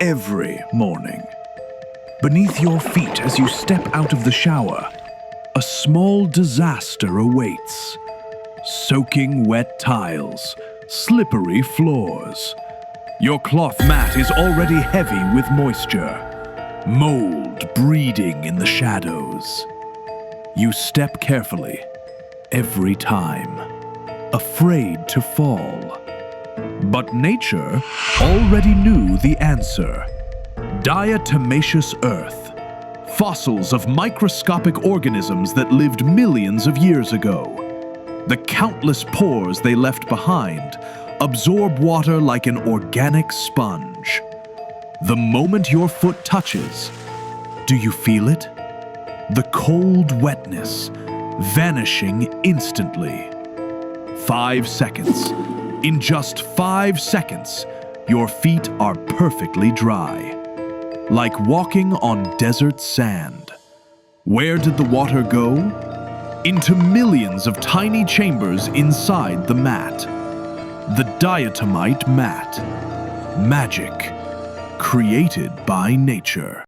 Every morning, beneath your feet as you step out of the shower, a small disaster awaits. Soaking wet tiles, slippery floors. Your cloth mat is already heavy with moisture, mold breeding in the shadows. You step carefully, every time, afraid to fall. But nature already knew the answer. Diatomaceous earth, fossils of microscopic organisms that lived millions of years ago. The countless pores they left behind absorb water like an organic sponge. The moment your foot touches, do you feel it? The cold wetness, vanishing instantly. 5 seconds. In just 5 seconds, your feet are perfectly dry. Like walking on desert sand. Where did the water go? Into millions of tiny chambers inside the mat. The Diatomite mat. Magic created by nature.